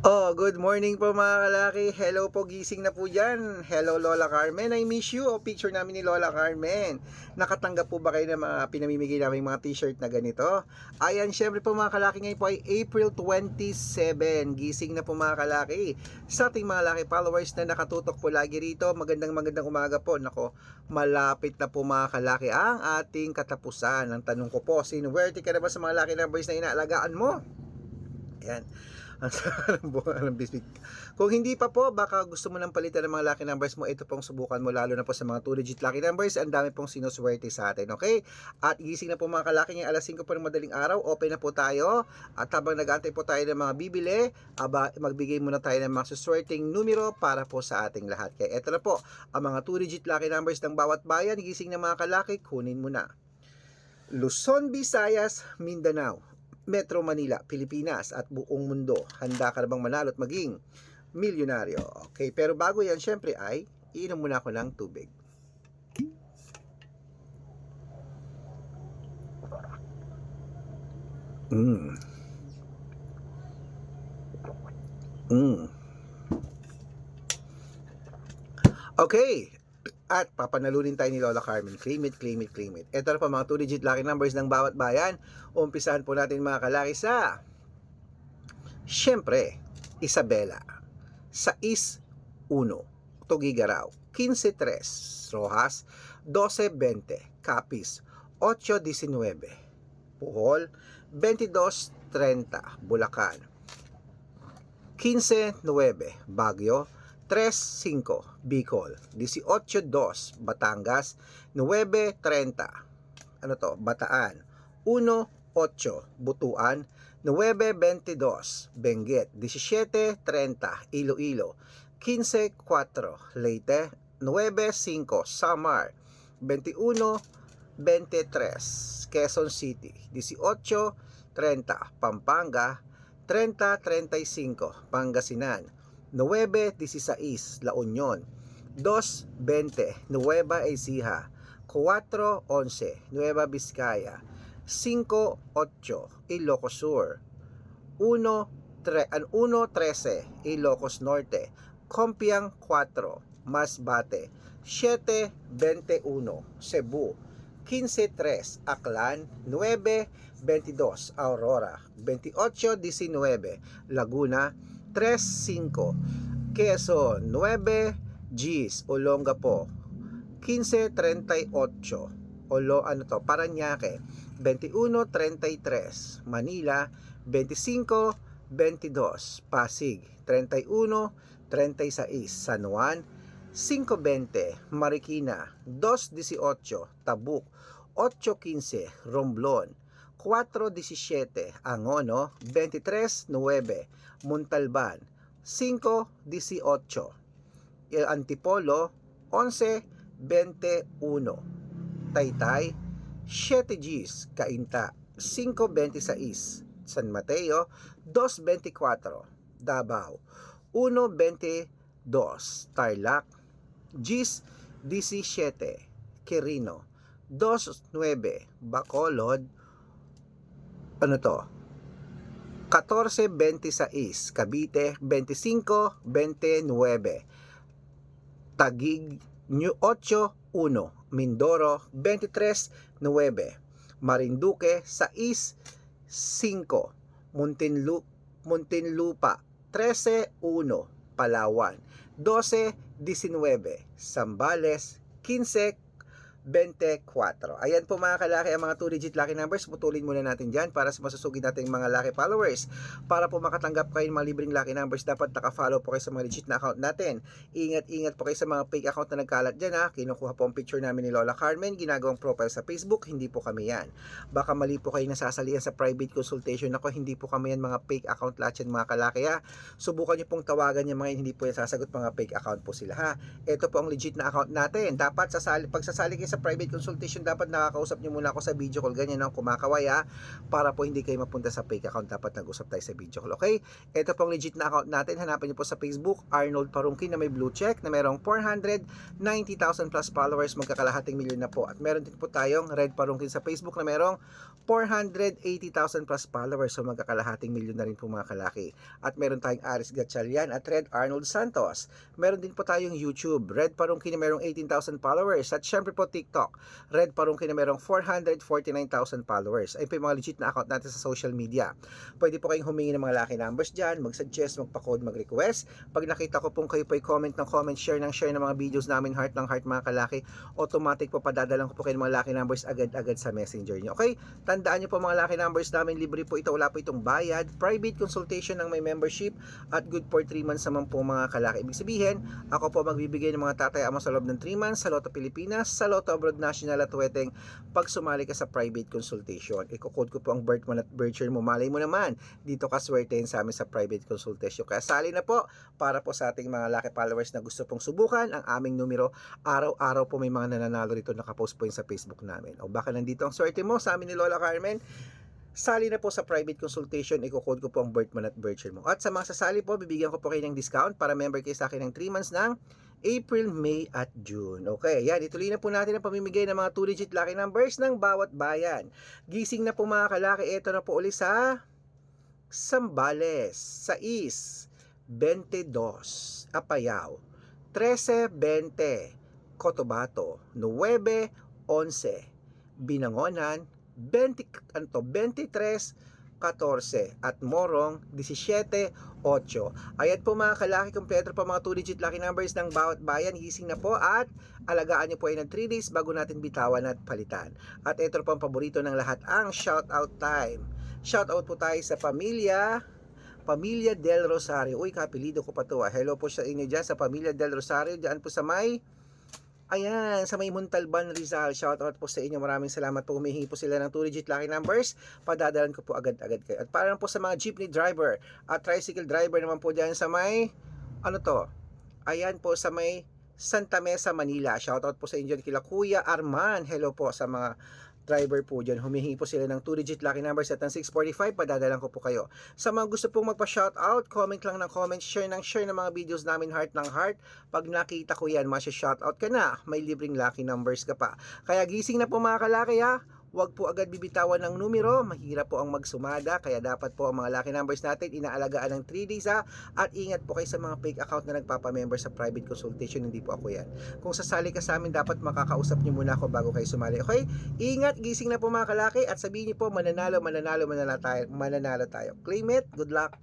Oh, good morning po mga kalaki. Hello po, gising na po dyan. Hello Lola Carmen, I miss you. O picture namin ni Lola Carmen. Nakatanggap po ba kayo ng mga pinamimigay namin mga t-shirt na ganito? Ayan, syempre po mga kalaki, ngayon po ay April 27. Gising na po mga kalaki. Sa ating mga laki followers na nakatutok po lagi rito, magandang umaga po. Nako, malapit na po mga kalaki ang ating katapusan. Ang tanong ko po, sinuwerte ka na ba sa mga laki numbers na inaalagaan mo? Ayan. Ang sarap ng buwan ng bisbit. Kung hindi pa po, baka gusto mo nang palitan ng mga lucky numbers mo, ito pong subukan mo, lalo na po sa mga 2-digit lucky numbers. Ang dami pong sinuswerte sa atin, okay? At gising na po mga kalaki, ngayong alas 5 po ng madaling araw, open na po tayo. At habang nag-aantay po tayo ng mga bibili, magbigay muna tayo ng mga suswerteng numero para po sa ating lahat. Kaya ito na po, ang mga 2-digit lucky numbers ng bawat bayan. Gising na mga kalaki, kunin mo na. Luzon, Visayas, Mindanao, Metro Manila, Pilipinas at buong mundo. Handa ka na bang manalo at maging milyonaryo? Okay, pero bago yan, syempre ay iinom muna ako ng tubig. Mm. Mm. Okay, at papanalunin tayo ni Lola Carmen. Claim it, claim it, claim it. Ito na pa mga 2-digit lucky numbers ng bawat bayan. Umpisahan po natin mga kalaki sa, syempre, Isabela. 6-1, Tugigaraw. 15-3, Rojas. 12-20, Capiz. 8-19, Puhol. 22-30, Bulacan. 15-9, Baguio. 3-5, Bicol. 18-2, Batangas. 9-30, Bataan. 1-8, Butuan. 9-22, Benguet. 17-30, Iloilo. 15-4, Leyte. 9-5, Samar. 21-23, Quezon City. 18-30, Pampanga. 30-35, Pangasinan. 9-16, La Union. 2-20, Nueva Ecija. 4-11, Nueva Vizcaya. 5-8, Ilocos Sur. 1-13, Ilocos Norte. Compiang 4, Masbate. 7-21, Cebu. 15-3, Aklan. 9-22, Aurora. 28-19, Laguna. 3-5, Quezon. 9 Gs, Olongapo. 15-38, Paranaque. 21-33, Manila. 25-22, Pasig. 31-36, San Juan. 5-20, Marikina. 2-18, Tabuk. 8-15, Romblon. 4-17, Angono. 23-9, Montalban. 5-18, Antipolo. 11-21, Taytay. 7 Gs, Cainta. 5-26, San Mateo. 2-24, Davao. 1-22, Tarlac. Gs 17, Quirino. 2-9, Bacolod. 14-26, Cavite. 25-29, Taguig. 8-1, Mindoro. 23-9, Marinduque. 6-5, Muntinlupa. 13-1, Palawan. 12-19, Zambales. 15-24. Ayan po mga kalaki ang mga 2-digit lucky numbers. Putulin muna natin dyan para sa masusugid natin mga lucky followers. Para po makatanggap kayo ng mga libreng lucky numbers, dapat naka-follow po kayo sa mga legit na account natin. Ingat po kayo sa mga fake account na nagkalat dyan ha. Kinukuha po ang picture namin ni Lola Carmen, ginagawang profile sa Facebook. Hindi po kami yan. Baka mali po kayo nasasalihan sa private consultation ako. Hindi po kami yan, mga fake account lahat yan mga kalaki ha. Subukan nyo pong tawagan yung mga hindi po yan sasagot, mga fake account po sila ha. Ito po ang legit na account natin. Dapat pag sasali kayo sa private consultation, dapat nakakausap nyo muna ako sa video call. Ganyan ang kumakaway ha, para po hindi kayo mapunta sa fake account. Dapat nag-usap tayo sa video call, okay? Ito pong legit na account natin. Hanapin nyo po sa Facebook, Arnold Parungkin na may blue check na merong 490,000 plus followers, magkakalahating milyon na po. At meron din po tayong Red Parungkin sa Facebook na merong 480,000 plus followers, so magkakalahating milyon na rin po mga kalaki. At meron tayong Aris Gatchalian at Red Arnold Santos. Meron din po tayong YouTube, Red Parungkin na merong 18,000 followers. At syempre po TikTok, Red Parungkin na merong 449,000 followers. Ayun po yung mga legit na account natin sa social media. Pwede po kayong humingi ng mga lucky numbers dyan, mag-suggest, magpa-code, mag-request. Pag nakita ko pong kayo po ay comment ng comment, share ng mga videos namin, heart ng heart mga kalaki, automatic po padadalan ko po kayo ng mga lucky numbers agad-agad sa messenger nyo. Okay? Tandaan nyo po mga lucky numbers namin, libre po ito, wala po itong bayad. Private consultation ng may membership at good for 3 months naman po mga kalaki. Ibig sabihin, ako po magbibigay ng mga tatay amo sa loob ng 3 months sa Lotto Pilipinas, sa Lotto Abroad National at Weteng pag sumali ka sa private consultation. Iko-code ko po ang birth month at birth year mo. Malay mo naman, dito ka swertein sa amin sa private consultation. Kaya sali na po para po sa ating mga lucky followers na gusto pong subukan ang aming numero. Araw-araw po may mga nananalo rito, nakapost po yun sa Facebook namin. O baka nandito ang swerte mo sa amin ni Lola Carmen, sali na po sa private consultation, i-code ko po ang birth month at birth year mo. At sa mga sasali po, bibigyan ko po kayo ng discount para member kayo sa akin ng 3 months ng April, May at June. Okay, yan, ituloy na po natin ang pamimigay ng mga 2-digit lucky numbers ng bawat bayan. Gising na po mga kalaki, ito na po ulit sa Zambales, 6, 22, Apayao, 13-20, Cotabato, 9-11, Binangonan, 23-14 at Morong 17-8. Ayan po mga kalaki, kompleto po mga 2-digit lucky numbers ng bawat bayan. Gising na po at alagaan nyo po ay ng 3 days bago natin bitawan at palitan. At ito po ang paborito ng lahat, ang shoutout time. Shoutout po tayo sa Pamilya Del Rosario. Uy, kapilido ko pa to. Hello po sa inyo dyan sa Pamilya Del Rosario. Dyan po sa may sa may Montalban, Rizal. Shoutout po sa inyo. Maraming salamat po. Humihingi po sila ng 2-digit lucky numbers. Padadalan ko po agad-agad kayo. At para po sa mga jeepney driver at tricycle driver naman po dyan sa may, ayan po sa may Santa Mesa, Manila. Shoutout po sa inyo kila Kuya Arman. Hello po sa mga driver po dyan. Humihingi po sila ng 2-digit lucky numbers at ng 645. Padadalan ko po kayo. Sa mga gusto pong magpa-shoutout, comment lang ng comment, share ng mga videos namin, heart ng heart. Pag nakita ko yan, masya-shoutout ka na. May libreng lucky numbers ka pa. Kaya gising na po mga kalaki ha. Huwag po agad bibitawan ng numero, mahirap po ang magsumada, kaya dapat po ang mga lucky numbers natin inaalagaan ng 3 days ha. At ingat po kayo sa mga fake account na nagpapamember sa private consultation, hindi po ako yan. Kung sasali ka sa amin, dapat makakausap nyo muna ako bago kayo sumali, okay? Ingat, gising na po mga kalaki, at sabihin nyo po, mananalo tayo. Claim it, good luck!